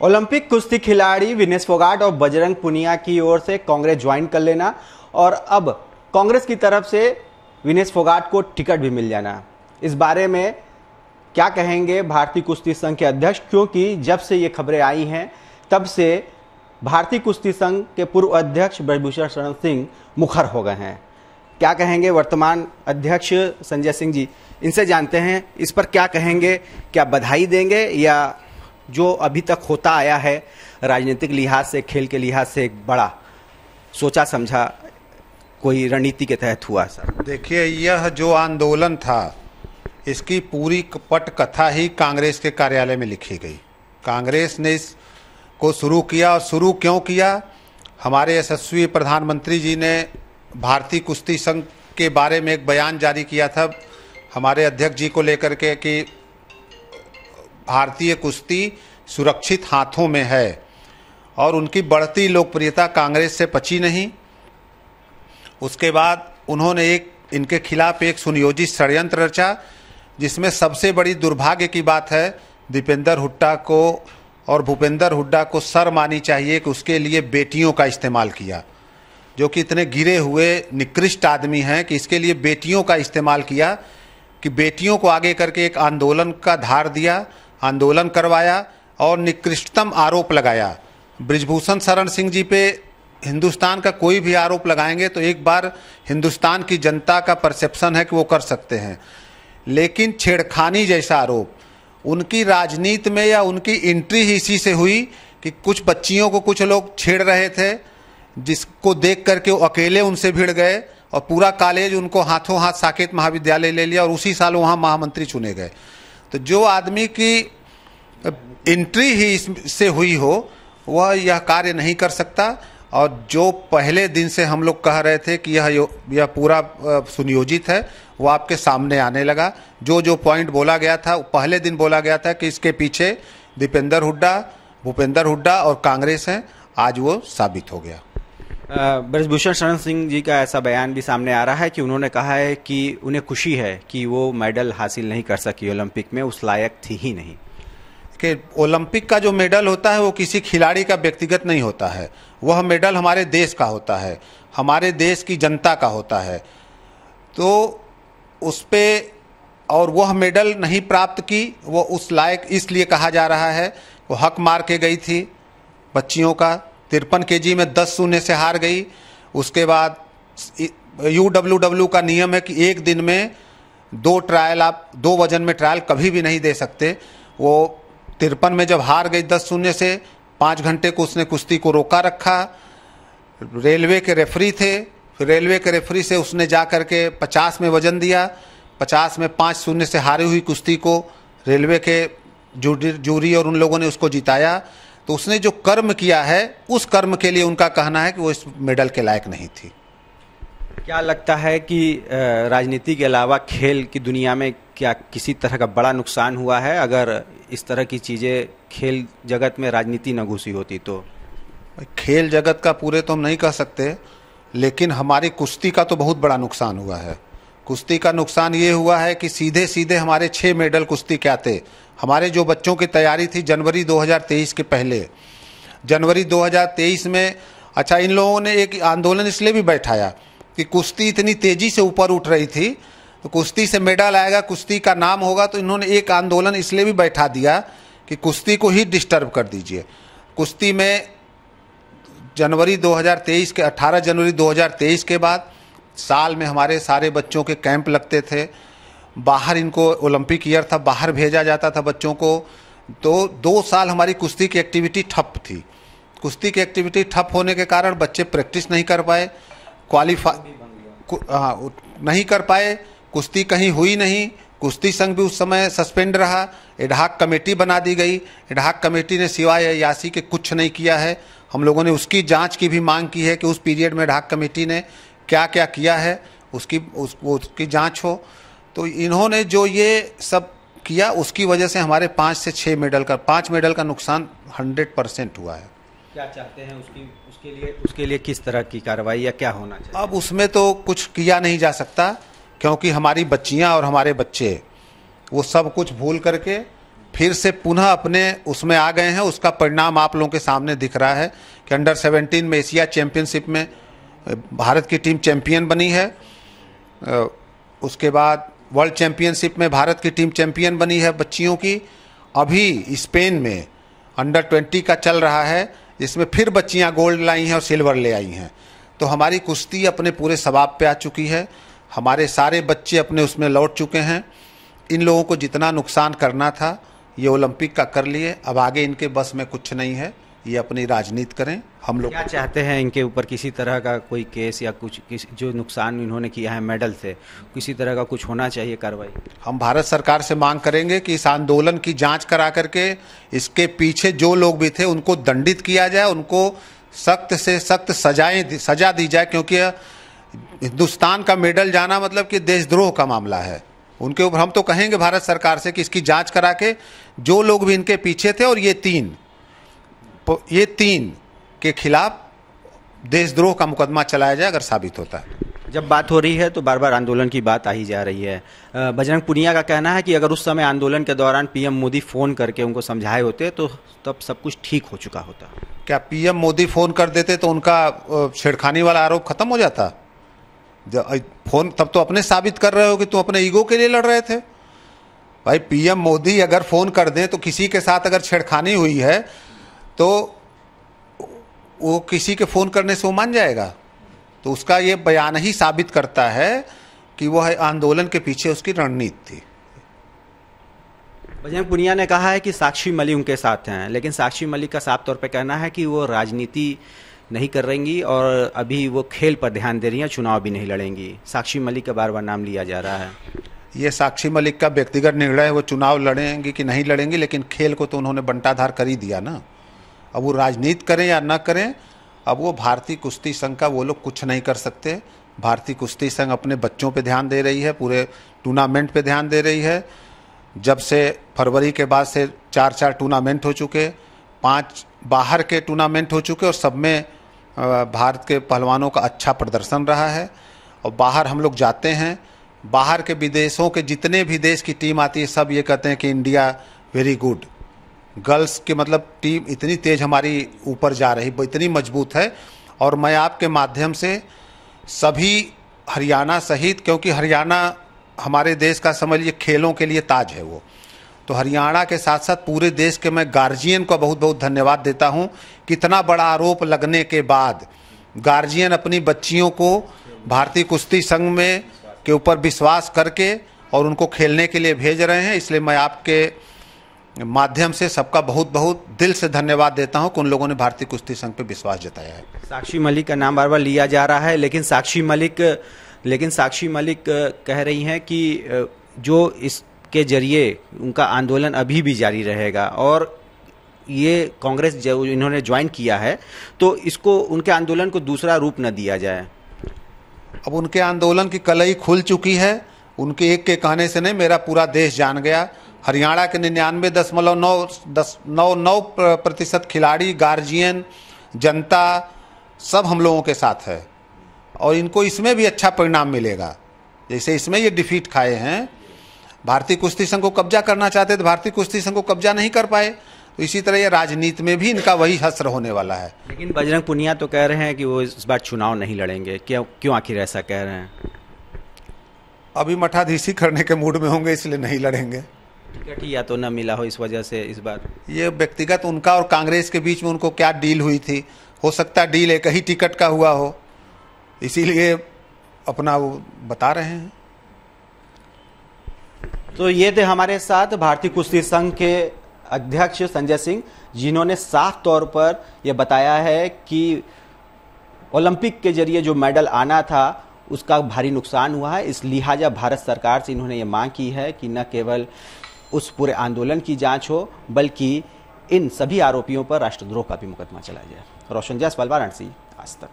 Olympic कुश्ती खिलाड़ी विनेश फोगाट और बजरंग पुनिया की ओर से कांग्रेस ज्वाइन कर लेना और अब कांग्रेस की तरफ से विनेश फोगाट को टिकट भी मिल जाना, इस बारे में क्या कहेंगे भारतीय कुश्ती संघ के अध्यक्ष? क्योंकि जब से ये खबरें आई हैं तब से भारतीय कुश्ती संघ के पूर्व अध्यक्ष ब्रजभूषण शरण सिंह मुखर हो गए हैं। क्या कहेंगे वर्तमान अध्यक्ष संजय सिंह जी? इनसे जानते हैं, इस पर क्या कहेंगे? क्या बधाई देंगे या जो अभी तक होता आया है राजनीतिक लिहाज से, खेल के लिहाज से एक बड़ा सोचा समझा कोई रणनीति के तहत हुआ? सर देखिए, यह जो आंदोलन था इसकी पूरी पटकथा ही कांग्रेस के कार्यालय में लिखी गई। कांग्रेस ने इसको शुरू किया, और शुरू क्यों किया? हमारे यशस्वी प्रधानमंत्री जी ने भारतीय कुश्ती संघ के बारे में एक बयान जारी किया था हमारे अध्यक्ष जी को लेकर के कि भारतीय कुश्ती सुरक्षित हाथों में है, और उनकी बढ़ती लोकप्रियता कांग्रेस से पची नहीं। उसके बाद उन्होंने इनके खिलाफ एक सुनियोजित षड्यंत्र रचा, जिसमें सबसे बड़ी दुर्भाग्य की बात है दीपेंद्र हुड्डा को और भूपेंद्र हुड्डा को सर मानी चाहिए कि उसके लिए बेटियों का इस्तेमाल किया, जो कि इतने गिरे हुए निकृष्ट आदमी हैं कि इसके लिए बेटियों का इस्तेमाल किया, कि बेटियों को आगे करके एक आंदोलन का धार दिया, आंदोलन करवाया और निकृष्टतम आरोप लगाया। ब्रजभूषण शरण सिंह जी पे हिंदुस्तान का कोई भी आरोप लगाएंगे तो एक बार हिंदुस्तान की जनता का परसेप्शन है कि वो कर सकते हैं, लेकिन छेड़खानी जैसा आरोप उनकी राजनीति में या उनकी एंट्री ही इसी से हुई कि कुछ बच्चियों को कुछ लोग छेड़ रहे थे, जिसको देख करके वो अकेले उनसे भिड़ गए और पूरा कॉलेज उनको हाथों हाथ साकेत महाविद्यालय ले लिया और उसी साल वहाँ महामंत्री चुने गए। तो जो आदमी की एंट्री ही इससे हुई हो वह यह कार्य नहीं कर सकता। और जो पहले दिन से हम लोग कह रहे थे कि यह पूरा सुनियोजित है, वो आपके सामने आने लगा। जो पॉइंट बोला गया था, पहले दिन बोला गया था कि इसके पीछे दीपेंद्र हुड्डा, भूपेंद्र हुड्डा और कांग्रेस हैं, आज वो साबित हो गया। ब्रजभूषण शरण सिंह जी का ऐसा बयान भी सामने आ रहा है कि उन्होंने कहा है कि उन्हें खुशी है कि वो मेडल हासिल नहीं कर सकी ओलंपिक में, उस लायक थी ही नहीं। कि ओलंपिक का जो मेडल होता है वो किसी खिलाड़ी का व्यक्तिगत नहीं होता है, वह मेडल हमारे देश का होता है, हमारे देश की जनता का होता है। तो उस पे और वह मेडल नहीं प्राप्त की, वो उस लायक इसलिए कहा जा रहा है वो हक मार के गई थी बच्चियों का, 53 kg में 10-0 से हार गई। उसके बाद UWW का नियम है कि एक दिन में 2 ट्रायल, आप 2 वजन में ट्रायल कभी भी नहीं दे सकते। वो 53 में जब हार गई 10-0 से, 5 घंटे को उसने कुश्ती को रोका रखा। रेलवे के रेफरी थे, फिर रेलवे के रेफरी से उसने जा करके 50 में वजन दिया, 50 में 5-0 से हारी हुई कुश्ती को रेलवे के जूरी और उन लोगों ने उसको जिताया। तो उसने जो कर्म किया है उस कर्म के लिए उनका कहना है कि वो इस मेडल के लायक नहीं थी। क्या लगता है कि राजनीति के अलावा खेल की दुनिया में क्या किसी तरह का बड़ा नुकसान हुआ है? अगर इस तरह की चीज़ें खेल जगत में राजनीति न घुसी होती तो? खेल जगत का पूरे तो हम नहीं कह सकते, लेकिन हमारी कुश्ती का तो बहुत बड़ा नुकसान हुआ है। कुश्ती का नुकसान ये हुआ है कि सीधे सीधे हमारे 6 मेडल कुश्ती के आते। हमारे जो बच्चों की तैयारी थी जनवरी 2023 के पहले, जनवरी 2023 में, अच्छा इन लोगों ने एक आंदोलन इसलिए भी बैठाया कि कुश्ती इतनी तेज़ी से ऊपर उठ रही थी, तो कुश्ती से मेडल आएगा, कुश्ती का नाम होगा, तो इन्होंने एक आंदोलन इसलिए भी बैठा दिया कि कुश्ती को ही डिस्टर्ब कर दीजिए। कुश्ती में जनवरी 2023 के 18 जनवरी 2023 के बाद साल में हमारे सारे बच्चों के कैंप लगते थे, बाहर इनको ओलंपिक ईयर था, बाहर भेजा जाता था बच्चों को। तो 2 साल हमारी कुश्ती की एक्टिविटी ठप थी। कुश्ती की एक्टिविटी ठप होने के कारण बच्चे प्रैक्टिस नहीं कर पाए, नहीं कर पाए, कुश्ती कहीं हुई नहीं। कुश्ती संघ भी उस समय सस्पेंड रहा, एडहॉक कमेटी बना दी गई। एडहॉक कमेटी ने सिवाय अयासी के कुछ नहीं किया है। हम लोगों ने उसकी जांच की भी मांग की है कि उस पीरियड में एडहॉक कमेटी ने क्या क्या किया है, उसकी जांच हो। तो इन्होंने जो ये सब किया उसकी वजह से हमारे 5 से 6 मेडल का 5 मेडल का नुकसान 100% हुआ है। क्या चाहते हैं उसके लिए किस तरह की कार्रवाई या क्या होना चाहिए? अब उसमें तो कुछ किया नहीं जा सकता, क्योंकि हमारी बच्चियां और हमारे बच्चे वो सब कुछ भूल करके फिर से पुनः अपने उसमें आ गए हैं। उसका परिणाम आप लोगों के सामने दिख रहा है कि अंडर 17 में एशिया चैंपियनशिप में भारत की टीम चैंपियन बनी है। उसके बाद वर्ल्ड चैंपियनशिप में भारत की टीम चैंपियन बनी है बच्चियों की। अभी स्पेन में अंडर 20 का चल रहा है, जिसमें फिर बच्चियां गोल्ड लाई हैं और सिल्वर ले आई हैं। तो हमारी कुश्ती अपने पूरे सवाब पे आ चुकी है। हमारे सारे बच्चे अपने उसमें लौट चुके हैं। इन लोगों को जितना नुकसान करना था ये ओलंपिक का कर लिए। अब आगे इनके बस में कुछ नहीं है, ये अपनी राजनीति करें। हम लोग क्या चाहते हैं इनके ऊपर किसी तरह का कोई केस या कुछ जो नुकसान इन्होंने किया है मेडल से, किसी तरह का कुछ होना चाहिए कार्रवाई? हम भारत सरकार से मांग करेंगे कि इस आंदोलन की जांच करा करके इसके पीछे जो लोग भी थे उनको दंडित किया जाए, उनको सख्त से सख्त सजा दी जाए, क्योंकि हिंदुस्तान का मेडल जाना मतलब कि देशद्रोह का मामला है। उनके ऊपर हम तो कहेंगे भारत सरकार से कि इसकी जांच करा के जो लोग भी इनके पीछे थे और ये तीन के खिलाफ देशद्रोह का मुकदमा चलाया जाए अगर साबित होता है। जब बात हो रही है तो बार बार आंदोलन की बात आ ही जा रही है। बजरंग पुनिया का कहना है कि अगर उस समय आंदोलन के दौरान पीएम मोदी फ़ोन करके उनको समझाए होते तो तब सब कुछ ठीक हो चुका होता। क्या पीएम मोदी फ़ोन कर देते तो उनका छेड़खानी वाला आरोप खत्म हो जाता? फोन तब तो अपने साबित कर रहे हो कि तुम अपने ईगो के लिए लड़ रहे थे। भाई पीएम मोदी अगर फ़ोन कर दें तो किसी के साथ अगर छेड़खानी हुई है तो वो किसी के फ़ोन करने से वो मान जाएगा। तो उसका ये बयान ही साबित करता है कि वह आंदोलन के पीछे उसकी रणनीति थी। बजरंग पुनिया ने कहा है कि साक्षी मलिक उनके साथ हैं, लेकिन साक्षी मलिक का साफ तौर पे कहना है कि वो राजनीति नहीं कर रहेंगी और अभी वो खेल पर ध्यान दे रही हैं, चुनाव भी नहीं लड़ेंगी। साक्षी मलिक का बार बार नाम लिया जा रहा है। ये साक्षी मलिक का व्यक्तिगत निर्णय है, वो चुनाव लड़ेंगी कि नहीं लड़ेंगी, लेकिन खेल को तो उन्होंने बंटाधार कर ही दिया ना। अब वो राजनीति करें या न करें, अब वो भारतीय कुश्ती संघ का वो लोग कुछ नहीं कर सकते। भारतीय कुश्ती संघ अपने बच्चों पे ध्यान दे रही है, पूरे टूर्नामेंट पे ध्यान दे रही है। जब से फरवरी के बाद से 4 टूर्नामेंट हो चुके, 5 बाहर के टूर्नामेंट हो चुके और सब में भारत के पहलवानों का अच्छा प्रदर्शन रहा है। और बाहर हम लोग जाते हैं, बाहर के विदेशों के जितने भी देश की टीम आती है सब ये कहते हैं कि इंडिया वेरी गुड। गर्ल्स के मतलब टीम इतनी तेज़ हमारी ऊपर जा रही, इतनी मजबूत है। और मैं आपके माध्यम से सभी हरियाणा सहित, क्योंकि हरियाणा हमारे देश का समझिए खेलों के लिए ताज है वो, तो हरियाणा के साथ साथ पूरे देश के मैं गार्जियन को बहुत बहुत धन्यवाद देता हूं। कितना बड़ा आरोप लगने के बाद गार्जियन अपनी बच्चियों को भारतीय कुश्ती संघ में के ऊपर विश्वास करके और उनको खेलने के लिए भेज रहे हैं। इसलिए मैं आपके माध्यम से सबका बहुत बहुत दिल से धन्यवाद देता हूं कि उन लोगों ने भारतीय कुश्ती संघ पे विश्वास जताया है। साक्षी मलिक का नाम बार बार लिया जा रहा है, लेकिन साक्षी मलिक कह रही हैं कि जो इसके जरिए उनका आंदोलन अभी भी जारी रहेगा और ये कांग्रेस जो इन्होंने ज्वाइन किया है तो इसको उनके आंदोलन को दूसरा रूप न दिया जाए। अब उनके आंदोलन की कलई खुल चुकी है। उनके एक के कहने से नहीं, मेरा पूरा देश जान गया। हरियाणा के 99.99% खिलाड़ी, गार्जियन, जनता सब हम लोगों के साथ है और इनको इसमें भी अच्छा परिणाम मिलेगा। जैसे इसमें ये डिफीट खाए हैं, भारतीय कुश्ती संघ को कब्जा करना चाहते थे, भारतीय कुश्ती संघ को कब्जा नहीं कर पाए, तो इसी तरह ये राजनीति में भी इनका वही हश्र होने वाला है। लेकिन बजरंग पुनिया तो कह रहे हैं कि वो इस बार चुनाव नहीं लड़ेंगे। क्यों आखिर ऐसा कह रहे हैं? अभी मठाधीशी करने के मूड में होंगे इसलिए नहीं लड़ेंगे। टिकट ही या तो न मिला हो इस वजह से इस बार। ये व्यक्तिगत उनका और कांग्रेस के बीच में उनको क्या डील हुई थी, हो सकता है डील एक ही टिकट का हुआ हो, इसीलिए अपना वो बता रहे हैं। तो ये थे हमारे साथ भारतीय कुश्ती संघ के अध्यक्ष संजय सिंह, जिन्होंने साफ तौर पर यह बताया है कि ओलंपिक के जरिए जो मेडल आना था उसका भारी नुकसान हुआ है। इस लिहाजा भारत सरकार से इन्होंने ये मांग की है कि न केवल उस पूरे आंदोलन की जांच हो बल्कि इन सभी आरोपियों पर राष्ट्रद्रोह का भी मुकदमा चलाया जाए। रोशन जायसवाल, वाराणसी, आज तक।